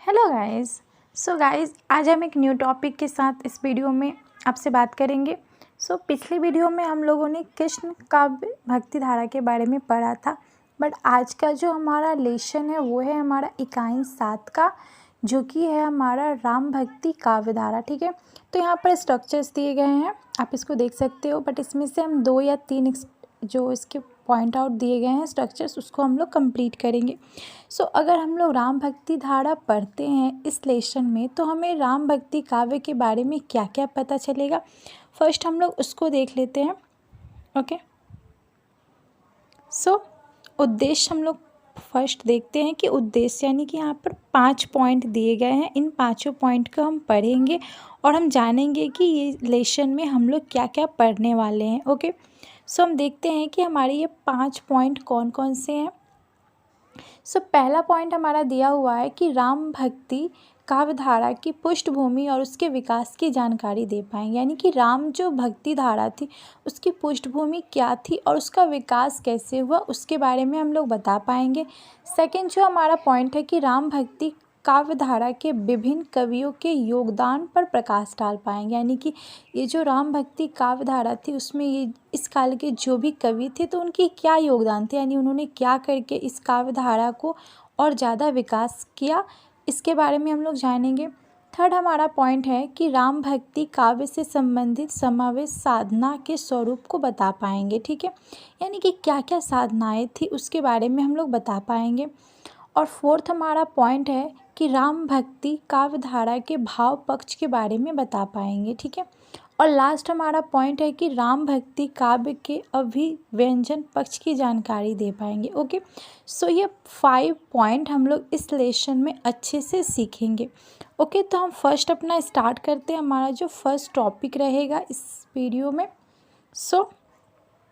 Hello guys. So guys, आज हम एक न्यू टॉपिक के साथ इस वीडियो में आपसे बात करेंगे। पिछले वीडियो में हम लोगों ने कृष्ण काव्य भक्ति धारा के बारे में पढ़ा था, बट आज का जो हमारा लेसन है वो है हमारा इकाई 7 का, जो कि है हमारा राम भक्ति काव्य धारा। ठीक है, तो यहाँ पर स्ट्रक्चर्स दिए गए हैं, आप इसको देख सकते हो, बट इसमें से हम 2 या 3 जो इसके पॉइंट आउट दिए गए हैं स्ट्रक्चर्स, उसको हम लोग कंप्लीट करेंगे। अगर हम लोग राम भक्ति धारा पढ़ते हैं इस लेसन में, तो हमें राम भक्ति काव्य के बारे में क्या क्या पता चलेगा, फर्स्ट हम लोग उसको देख लेते हैं। ओके, उद्देश्य हम लोग फर्स्ट देखते हैं कि उद्देश्य यानी कि यहाँ पर 5 पॉइंट दिए गए हैं। इन 5 पॉइंट को हम पढ़ेंगे और हम जानेंगे कि ये लेसन में हम लोग क्या क्या पढ़ने वाले हैं। ओके, हम देखते हैं कि हमारे ये 5 पॉइंट कौन कौन से हैं। पहला पॉइंट हमारा दिया हुआ है कि राम भक्ति काव्य धारा की पृष्ठभूमि और उसके विकास की जानकारी दे पाएंगे, यानी कि राम जो भक्ति धारा थी उसकी पृष्ठभूमि क्या थी और उसका विकास कैसे हुआ उसके बारे में हम लोग बता पाएंगे। सेकंड जो हमारा पॉइंट है कि राम भक्ति काव्य धारा के विभिन्न कवियों के योगदान पर प्रकाश डाल पाएंगे, यानी कि ये जो राम भक्ति काव्य धारा थी उसमें ये इस काल के जो भी कवि थे तो उनकी क्या योगदान थे, यानी उन्होंने क्या करके इस काव्य धारा को और ज़्यादा विकास किया, इसके बारे में हम लोग जानेंगे। थर्ड हमारा पॉइंट है कि राम भक्ति काव्य से संबंधित समावेश साधना के स्वरूप को बता पाएंगे। ठीक है, यानी कि क्या क्या साधनाएं थी उसके बारे में हम लोग बता पाएंगे। और फोर्थ हमारा पॉइंट है कि राम भक्ति काव्य धारा के भाव पक्ष के बारे में बता पाएंगे। ठीक है, और लास्ट हमारा पॉइंट है कि राम भक्ति काव्य के अभिव्यंजन पक्ष की जानकारी दे पाएंगे। ओके, ये 5 पॉइंट हम लोग इस लेसन में अच्छे से सीखेंगे। ओके, तो हम फर्स्ट अपना स्टार्ट करते हैं। हमारा जो फर्स्ट टॉपिक रहेगा इस वीडियो में,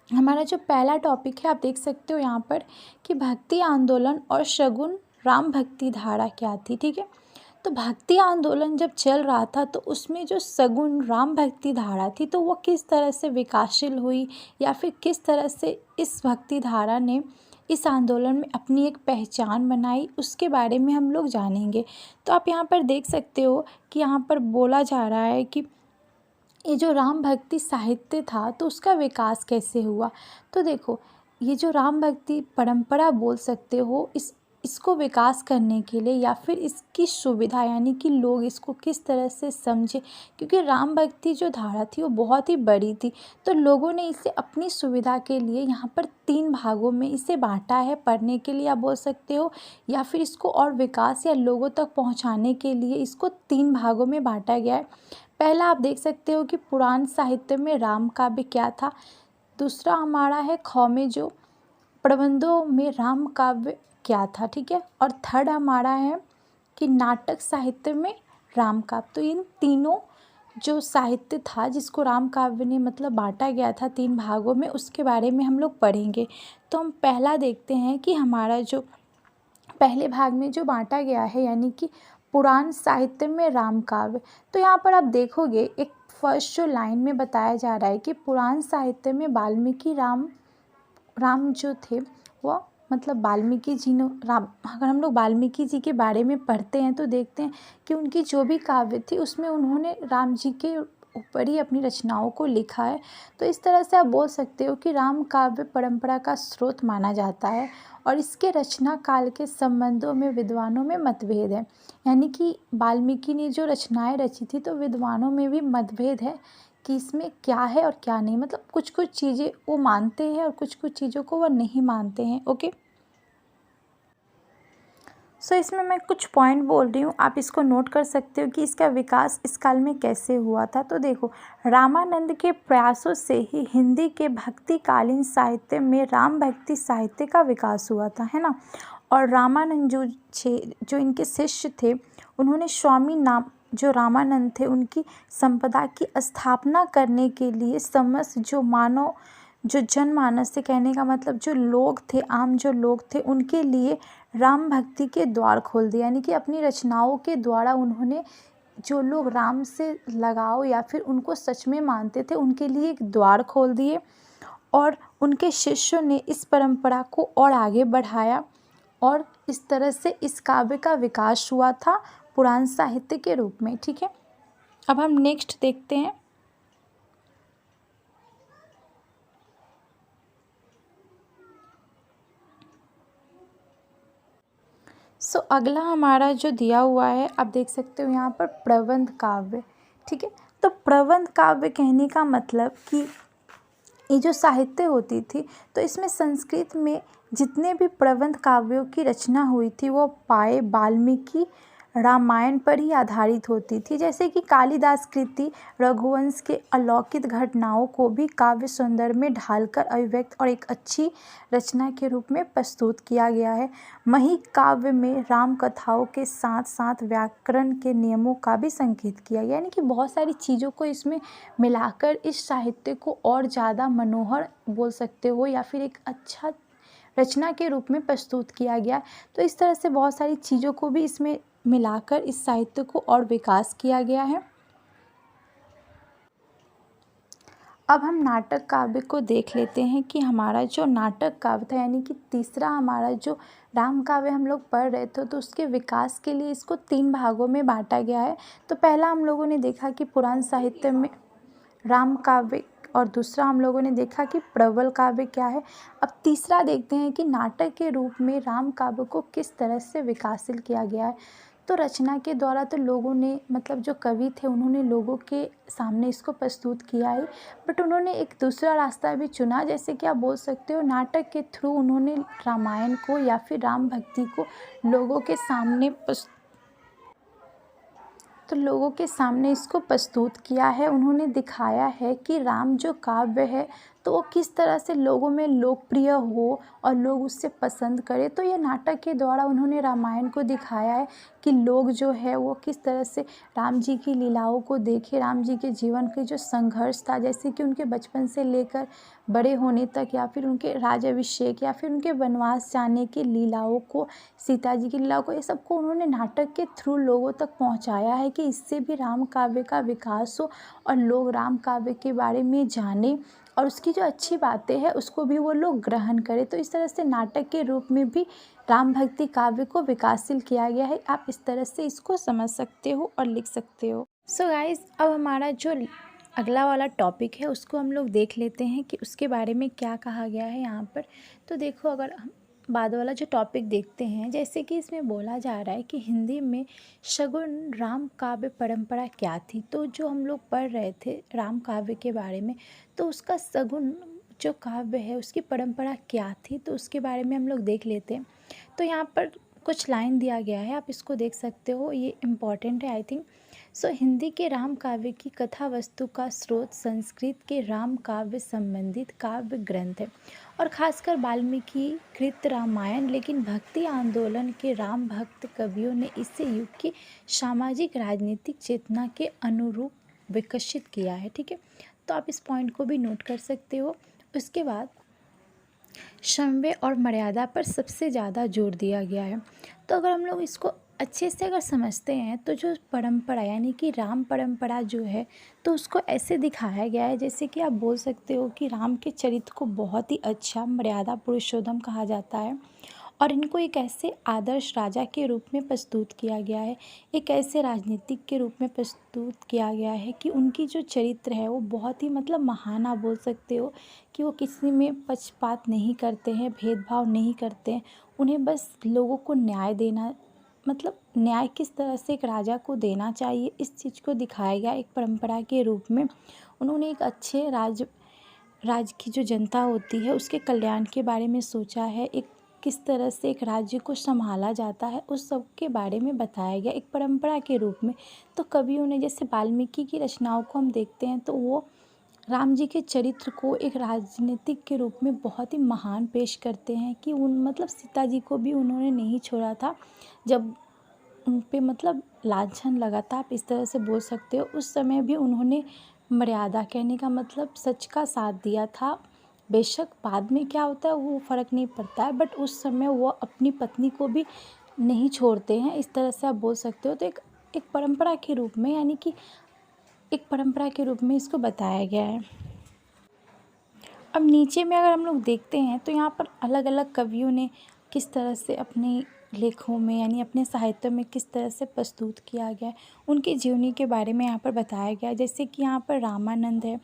हमारा जो पहला टॉपिक है आप देख सकते हो यहाँ पर कि भक्ति आंदोलन और शगुन राम भक्ति धारा क्या थी। ठीक है, तो भक्ति आंदोलन जब चल रहा था तो उसमें जो सगुन राम भक्ति धारा थी तो वो किस तरह से विकासशील हुई या फिर किस तरह से इस भक्ति धारा ने इस आंदोलन में अपनी एक पहचान बनाई, उसके बारे में हम लोग जानेंगे। तो आप यहाँ पर देख सकते हो कि यहाँ पर बोला जा रहा है कि ये जो राम भक्ति साहित्य था तो उसका विकास कैसे हुआ। तो देखो, ये जो राम भक्ति परंपरा बोल सकते हो, इसको विकास करने के लिए या फिर इसकी सुविधा यानी कि लोग इसको किस तरह से समझे, क्योंकि राम भक्ति जो धारा थी वो बहुत ही बड़ी थी, तो लोगों ने इसे अपनी सुविधा के लिए यहाँ पर 3 भागों में इसे बांटा है पढ़ने के लिए आप बोल सकते हो, या फिर इसको और विकास या लोगों तक पहुँचाने के लिए इसको 3 भागों में बांटा गया है। पहला आप देख सकते हो कि पुराण साहित्य में राम काव्य क्या था। दूसरा हमारा है ख में जो प्रबंधों में राम काव्य क्या था। ठीक है, और थर्ड हमारा है कि नाटक साहित्य में राम काव्य। तो इन तीनों जो साहित्य था जिसको राम काव्य ने मतलब बांटा गया था 3 भागों में, उसके बारे में हम लोग पढ़ेंगे। तो हम पहला देखते हैं कि हमारा जो पहले भाग में जो बांटा गया है यानी कि पुराण साहित्य में राम काव्य। तो यहाँ पर आप देखोगे एक फर्स्ट जो लाइन में बताया जा रहा है कि पुराण साहित्य में वाल्मीकि राम जो थे वो मतलब वाल्मीकि जी ने अगर हम लोग वाल्मीकि जी के बारे में पढ़ते हैं तो देखते हैं कि उनकी जो भी काव्य थी उसमें उन्होंने राम जी के ऊपर ही अपनी रचनाओं को लिखा है। तो इस तरह से आप बोल सकते हो कि राम काव्य परंपरा का स्रोत माना जाता है और इसके रचना काल के संबंधों में विद्वानों में मतभेद है, यानी कि वाल्मीकि ने जो रचनाएं रची थी तो विद्वानों में भी मतभेद है कि इसमें क्या है और क्या नहीं, मतलब कुछ कुछ चीज़ें वो मानते हैं और कुछ कुछ चीज़ों को वो नहीं मानते हैं। ओके, इसमें मैं कुछ पॉइंट बोल रही हूँ, आप इसको नोट कर सकते हो कि इसका विकास इस काल में कैसे हुआ था। तो देखो, रामानंद के प्रयासों से ही हिंदी के भक्तिकालीन साहित्य में राम भक्ति साहित्य का विकास हुआ था, है ना। और रामानंद जो इनके शिष्य थे, उन्होंने स्वामी नाम जो रामानंद थे उनकी संपदा की स्थापना करने के लिए समस्त जो जनमानस से, कहने का मतलब जो लोग थे, आम जो लोग थे, उनके लिए राम भक्ति के द्वार खोल दिए, यानी कि अपनी रचनाओं के द्वारा उन्होंने जो लोग राम से लगाव या फिर उनको सच में मानते थे उनके लिए एक द्वार खोल दिए। और उनके शिष्यों ने इस परंपरा को और आगे बढ़ाया और इस तरह से इस काव्य का विकास हुआ था पुराण साहित्य के रूप में। ठीक है, अब हम नेक्स्ट देखते हैं। अगला हमारा जो दिया हुआ है, आप देख सकते हो यहाँ पर प्रबंध काव्य। ठीक है, तो प्रबंध काव्य कहने का मतलब कि ये जो साहित्य होती थी, तो इसमें संस्कृत में जितने भी प्रबंध काव्यों की रचना हुई थी वो पाए वाल्मीकि रामायण पर ही आधारित होती थी। जैसे कि कालिदास कृति रघुवंश के अलौकिक घटनाओं को भी काव्य सौंदर्य में ढालकर अभिव्यक्त और एक अच्छी रचना के रूप में प्रस्तुत किया गया है। महिक काव्य में राम कथाओं के साथ साथ व्याकरण के नियमों का भी संकेत किया गया, यानी कि बहुत सारी चीज़ों को इसमें मिलाकर इस साहित्य को और ज़्यादा मनोहर बोल सकते हो या फिर एक अच्छा रचना के रूप में प्रस्तुत किया गया। तो इस तरह से बहुत सारी चीज़ों को भी इसमें मिलाकर इस साहित्य को और विकास किया गया है। अब हम नाटक काव्य को देख लेते हैं कि हमारा जो नाटक काव्य था, यानी कि तीसरा हमारा जो राम काव्य हम लोग पढ़ रहे थे, तो उसके विकास के लिए इसको 3 भागों में बांटा गया है। तो पहला हम लोगों ने देखा कि पुराण साहित्य में राम काव्य, और दूसरा हम लोगों ने देखा कि प्रबल काव्य क्या है। अब तीसरा देखते हैं कि नाटक के रूप में राम काव्य को किस तरह से विकासित किया गया है। तो रचना के द्वारा तो लोगों ने, मतलब जो कवि थे उन्होंने लोगों के सामने इसको प्रस्तुत किया है, बट उन्होंने एक दूसरा रास्ता भी चुना। जैसे कि आप बोल सकते हो नाटक के थ्रू उन्होंने रामायण को या फिर राम भक्ति को लोगों के सामने लोगों के सामने इसको प्रस्तुत किया है। उन्होंने दिखाया है कि राम जो काव्य है तो वो किस तरह से लोगों में लोकप्रिय हो और लोग उससे पसंद करें। तो ये नाटक के द्वारा उन्होंने रामायण को दिखाया है कि लोग जो है वो किस तरह से राम जी की लीलाओं को देखे, राम जी के जीवन के जो संघर्ष था, जैसे कि उनके बचपन से लेकर बड़े होने तक, या फिर उनके राज्याभिषेक, या फिर उनके वनवास जाने की लीलाओं को, सीता जी की लीलाओं को, ये सबको उन्होंने नाटक के थ्रू लोगों तक पहुंचाया है कि इससे भी राम काव्य का विकास हो और लोग राम काव्य के बारे में जाने और उसकी जो अच्छी बातें हैं उसको भी वो लोग ग्रहण करें। तो इस तरह से नाटक के रूप में भी राम भक्ति काव्य को विकासित किया गया है। आप इस तरह से इसको समझ सकते हो और लिख सकते हो। सो गाइस, अब हमारा जो अगला वाला टॉपिक है उसको हम लोग देख लेते हैं कि उसके बारे में क्या कहा गया है यहाँ पर। तो देखो, अगर हम बाद वाला जो टॉपिक देखते हैं, जैसे कि इसमें बोला जा रहा है कि हिंदी में शगुन राम काव्य परंपरा क्या थी। तो जो हम लोग पढ़ रहे थे राम काव्य के बारे में, तो उसका शगुन जो काव्य है उसकी परंपरा क्या थी, तो उसके बारे में हम लोग देख लेते हैं। तो यहाँ पर कुछ लाइन दिया गया है, आप इसको देख सकते हो, ये इम्पॉर्टेंट है आई थिंक। हिंदी के राम काव्य की कथा वस्तु का स्रोत संस्कृत के राम काव्य संबंधित काव्य ग्रंथ है और खासकर वाल्मीकि कृत रामायण, लेकिन भक्ति आंदोलन के राम भक्त कवियों ने इसे युग की सामाजिक राजनीतिक चेतना के अनुरूप विकसित किया है। ठीक है, तो आप इस पॉइंट को भी नोट कर सकते हो। उसके बाद समव्य और मर्यादा पर सबसे ज़्यादा जोर दिया गया है। तो अगर हम लोग इसको अच्छे से अगर समझते हैं, तो जो परंपरा यानी कि राम परंपरा जो है, तो उसको ऐसे दिखाया गया है जैसे कि आप बोल सकते हो कि राम के चरित्र को बहुत ही अच्छा मर्यादा पुरुषोत्तम कहा जाता है और इनको एक ऐसे आदर्श राजा के रूप में प्रस्तुत किया गया है, एक ऐसे राजनीतिक के रूप में प्रस्तुत किया गया है कि उनकी जो चरित्र है वो बहुत ही मतलब महान, आप बोल सकते हो कि वो किसी में पक्षपात नहीं करते हैं, भेदभाव नहीं करते हैं। उन्हें बस लोगों को न्याय देना, मतलब न्याय किस तरह से एक राजा को देना चाहिए, इस चीज़ को दिखाया गया एक परंपरा के रूप में। उन्होंने एक अच्छे राज्य की जो जनता होती है उसके कल्याण के बारे में सोचा है, एक किस तरह से एक राज्य को संभाला जाता है उस सब के बारे में बताया गया एक परंपरा के रूप में। तो कवियों ने, जैसे वाल्मीकि की रचनाओं को हम देखते हैं, तो वो राम जी के चरित्र को एक राजनीतिक के रूप में बहुत ही महान पेश करते हैं कि मतलब सीता जी को भी उन्होंने नहीं छोड़ा था जब उन पे मतलब लांछन लगा था, आप इस तरह से बोल सकते हो। उस समय भी उन्होंने मर्यादा, कहने का मतलब सच का साथ दिया था। बेशक बाद में क्या होता है वो फ़र्क नहीं पड़ता है, बट उस समय वो अपनी पत्नी को भी नहीं छोड़ते हैं, इस तरह से आप बोल सकते हो। तो एक परंपरा के रूप में, यानी कि एक परंपरा के रूप में इसको बताया गया है। अब नीचे में अगर हम लोग देखते हैं तो यहाँ पर अलग अलग कवियों ने किस तरह से अपनी लेखों में यानी अपने साहित्य में किस तरह से प्रस्तुत किया गया है, उनकी जीवनी के बारे में यहाँ पर बताया गया है। जैसे कि यहाँ पर रामानंद है,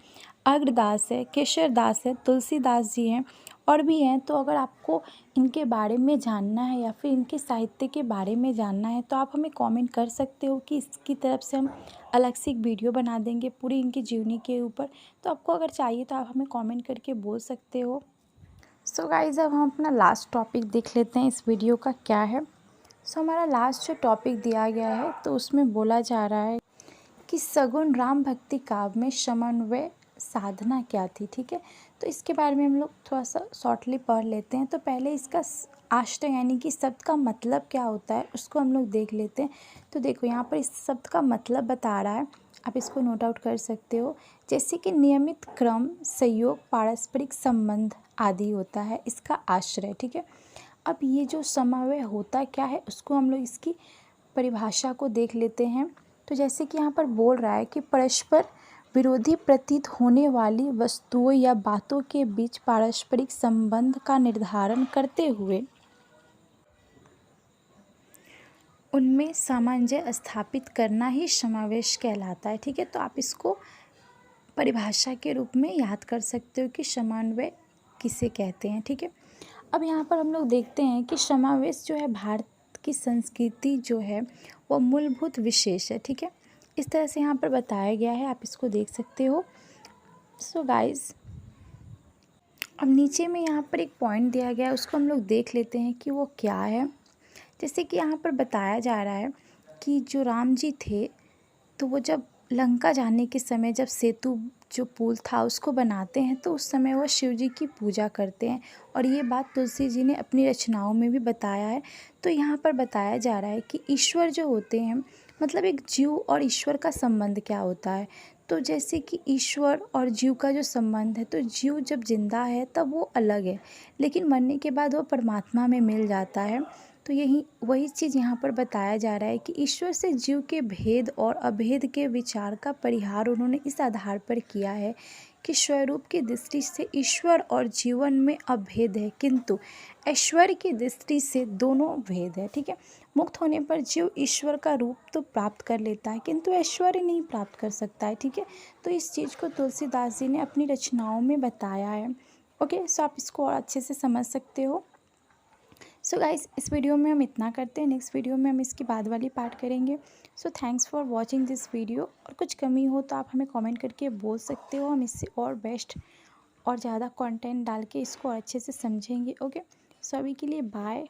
अग्रदास है, केशरदास है, तुलसीदास जी हैं और भी हैं। तो अगर आपको इनके बारे में जानना है या फिर इनके साहित्य के बारे में जानना है तो आप हमें कमेंट कर सकते हो कि इसकी तरफ से हम अलग से एक वीडियो बना देंगे पूरी इनकी जीवनी के ऊपर। तो आपको अगर चाहिए तो आप हमें कमेंट करके बोल सकते हो। सो गाइज़, अब हम अपना लास्ट टॉपिक देख लेते हैं इस वीडियो का क्या है। सो हमारा लास्ट जो टॉपिक दिया गया है तो उसमें बोला जा रहा है कि सगुण राम भक्ति काव्य में समन्वय साधना क्या थी। ठीक है, तो इसके बारे में हम लोग थोड़ा सा शॉर्टली पढ़ लेते हैं। तो पहले इसका आश्रय यानी कि शब्द का मतलब क्या होता है उसको हम लोग देख लेते हैं। तो देखो यहाँ पर इस शब्द का मतलब बता रहा है, आप इसको नोट आउट कर सकते हो। जैसे कि नियमित क्रम, सहयोग, पारस्परिक संबंध आदि होता है इसका आश्रय। ठीक है, अब ये जो समन्वय होता क्या है उसको हम लोग इसकी परिभाषा को देख लेते हैं। तो जैसे कि यहाँ पर बोल रहा है कि परस्पर विरोधी प्रतीत होने वाली वस्तुओं या बातों के बीच पारस्परिक संबंध का निर्धारण करते हुए उनमें सामंजस्य स्थापित करना ही समावेश कहलाता है। ठीक है, तो आप इसको परिभाषा के रूप में याद कर सकते हो कि समन्वय किसे कहते हैं। ठीक है, अब यहाँ पर हम लोग देखते हैं कि समावेश जो है भारत की संस्कृति जो है वो मूलभूत विशेष है। ठीक है, इस तरह से यहाँ पर बताया गया है, आप इसको देख सकते हो। सो गाइस, अब नीचे में यहाँ पर एक पॉइंट दिया गया है उसको हम लोग देख लेते हैं कि वो क्या है। जैसे कि यहाँ पर बताया जा रहा है कि जो राम जी थे तो वो जब लंका जाने के समय जब सेतु जो पुल था उसको बनाते हैं तो उस समय वो शिव जी की पूजा करते हैं और ये बात तुलसी जी ने अपनी रचनाओं में भी बताया है। तो यहाँ पर बताया जा रहा है कि ईश्वर जो होते हैं, मतलब एक जीव और ईश्वर का संबंध क्या होता है। तो जैसे कि ईश्वर और जीव का जो संबंध है, तो जीव जब जिंदा है तब वो अलग है, लेकिन मरने के बाद वो परमात्मा में मिल जाता है। तो यही वही चीज़ यहाँ पर बताया जा रहा है कि ईश्वर से जीव के भेद और अभेद के विचार का परिहार उन्होंने इस आधार पर किया है कि स्वरूप की दृष्टि से ईश्वर और जीवन में अभेद है, किंतु ऐश्वर्य की दृष्टि से दोनों भेद है। ठीक है, मुक्त होने पर जीव ईश्वर का रूप तो प्राप्त कर लेता है किंतु ऐश्वर्य नहीं प्राप्त कर सकता है। ठीक है, तो इस चीज़ को तुलसीदास जी ने अपनी रचनाओं में बताया है। ओके, सो आप इसको और अच्छे से समझ सकते हो। सो गाइस, इस वीडियो में हम इतना करते हैं, नेक्स्ट वीडियो में हम इसकी बाद वाली पार्ट करेंगे। So thanks for watching this video. और कुछ कमी हो तो आप हमें कमेंट करके बोल सकते हो, हम इससे और बेस्ट और ज़्यादा कंटेंट डाल के इसको और अच्छे से समझेंगे। ओके, सो अभी के लिए बाय।